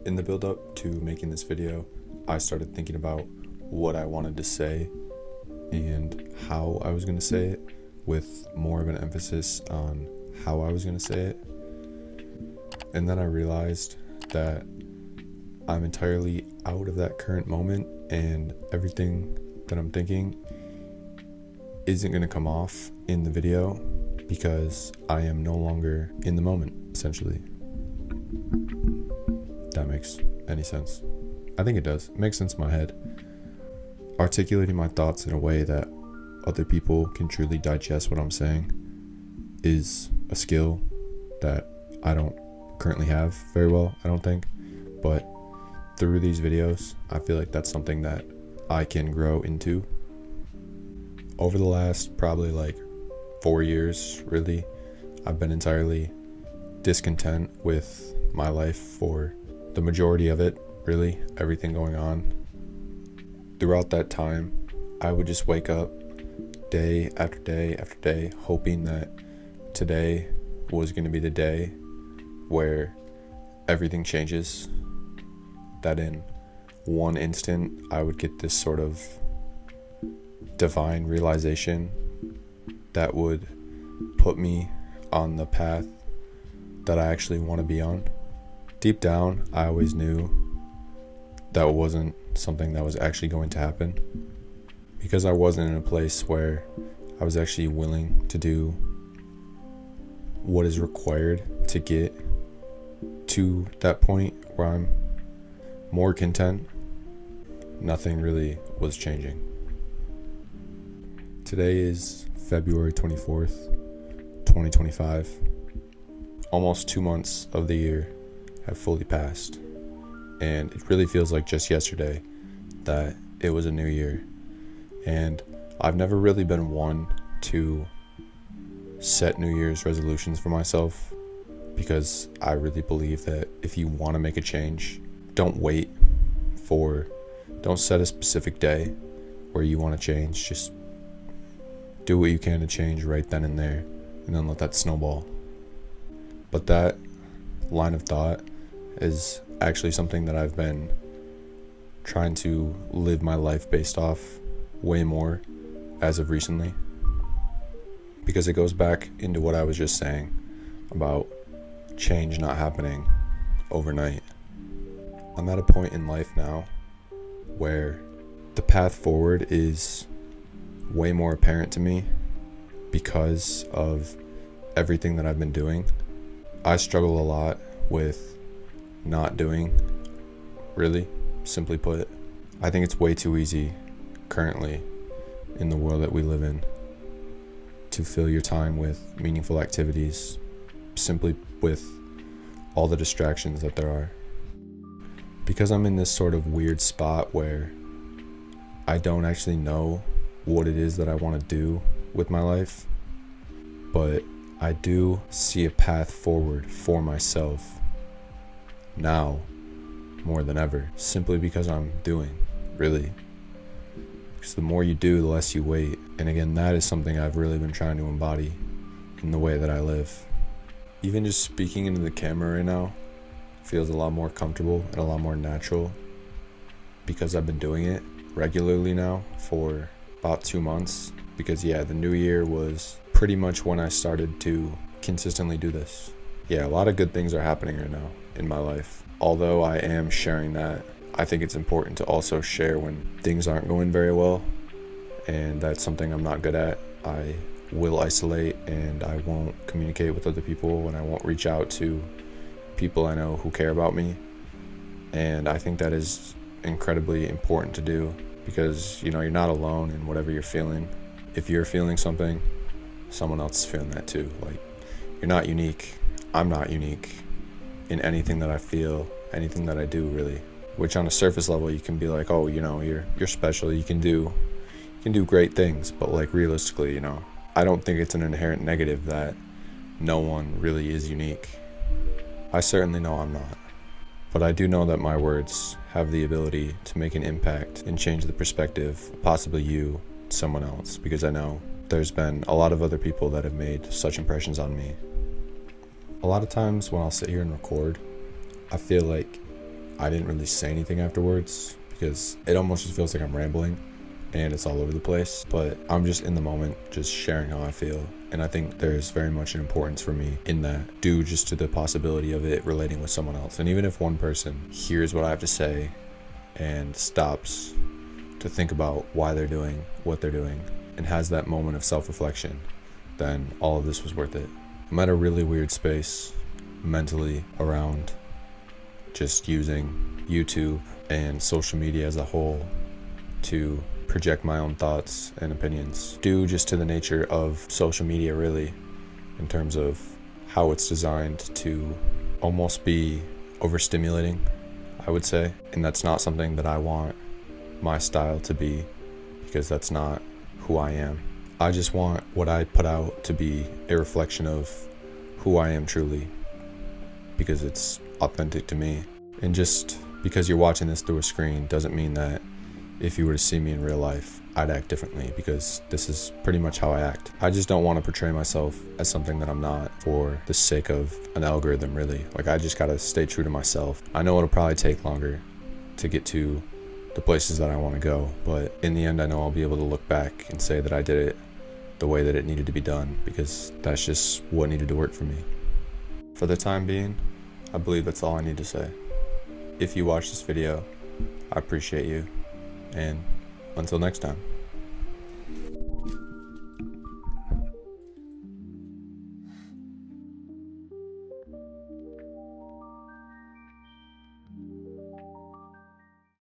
In the build up to making this video, I started thinking about what I wanted to say and how I was going to say it, with more of an emphasis on how I was going to say it. And then I realized that I'm entirely out of that current moment, and everything that I'm thinking isn't going to come off in the video because I am no longer in the moment, essentially. That makes any sense? I think it does. It makes sense in my head. Articulating my thoughts in a way that other people can truly digest what I'm saying is a skill that I don't currently have very well, I don't think. But through these videos, I feel like that's something that I can grow into. Over the last probably 4 years, really, I've been entirely discontent with my life for the majority of it, really, everything going on. Throughout that time, I would just wake up day after day after day, hoping that today was going to be the day where everything changes, that in one instant I would get this sort of divine realization that would put me on the path that I actually want to be on. Deep down, I always knew that wasn't something that was actually going to happen, because I wasn't in a place where I was actually willing to do what is required to get to that point where I'm more content. Nothing really was changing. Today is February 24th, 2025. Almost 2 months of the year have fully passed, and it really feels like just yesterday that it was a new year. And I've never really been one to set New Year's resolutions for myself, because I really believe that if you want to make a change, don't set a specific day where you want to change. Just do what you can to change right then and there, and then let that snowball. But that line of thought is actually something that I've been trying to live my life based off way more as of recently, because it goes back into what I was just saying about change not happening overnight. I'm at a point in life now where the path forward is way more apparent to me because of everything that I've been doing. I struggle a lot with not doing, really, simply put. I think it's way too easy currently in the world that we live in to fill your time with meaningful activities, simply with all the distractions that there are. Because I'm in this sort of weird spot where I don't actually know what it is that I want to do with my life, but I do see a path forward for myself now more than ever, simply because I'm doing, really. Because the more you do, the less you wait. And again, that is something I've really been trying to embody in the way that I live. Even just speaking into the camera right now feels a lot more comfortable and a lot more natural, because I've been doing it regularly now for about 2 months. Because the new year was pretty much when I started to consistently do this. A lot of good things are happening right now in my life. Although I am sharing that, I think it's important to also share when things aren't going very well, and that's something I'm not good at. I will isolate, and I won't communicate with other people, and I won't reach out to people I know who care about me. And I think that is incredibly important to do, because you're not alone in whatever you're feeling. If you're feeling something, someone else is feeling that too. You're not unique. I'm not unique in anything that I feel, anything that I do, really. Which on a surface level you can be like, oh, you're special, you can do great things. But realistically, I don't think it's an inherent negative that no one really is unique. I certainly know I'm not. But I do know that my words have the ability to make an impact and change the perspective of possibly you, someone else, because I know there's been a lot of other people that have made such impressions on me. A lot of times when I'll sit here and record, I feel like I didn't really say anything afterwards because it almost just feels like I'm rambling and it's all over the place, but I'm just in the moment, just sharing how I feel. And I think there's very much an importance for me in that, due just to the possibility of it relating with someone else. And even if one person hears what I have to say and stops to think about why they're doing what they're doing and has that moment of self-reflection, then all of this was worth it. I'm at a really weird space mentally around just using YouTube and social media as a whole to project my own thoughts and opinions, due just to the nature of social media, really, in terms of how it's designed to almost be overstimulating, I would say. And that's not something that I want my style to be, because that's not who I am. I just want what I put out to be a reflection of who I am truly, because it's authentic to me. And just because you're watching this through a screen doesn't mean that if you were to see me in real life, I'd act differently, because this is pretty much how I act. I just don't want to portray myself as something that I'm not for the sake of an algorithm, really. Like, I just gotta stay true to myself. I know it'll probably take longer to get to the places that I want to go, but in the end, I know I'll be able to look back and say that I did it the way that it needed to be done, because that's just what needed to work for me. For the time being, I believe that's all I need to say. If you watch this video, I appreciate you. And until next time.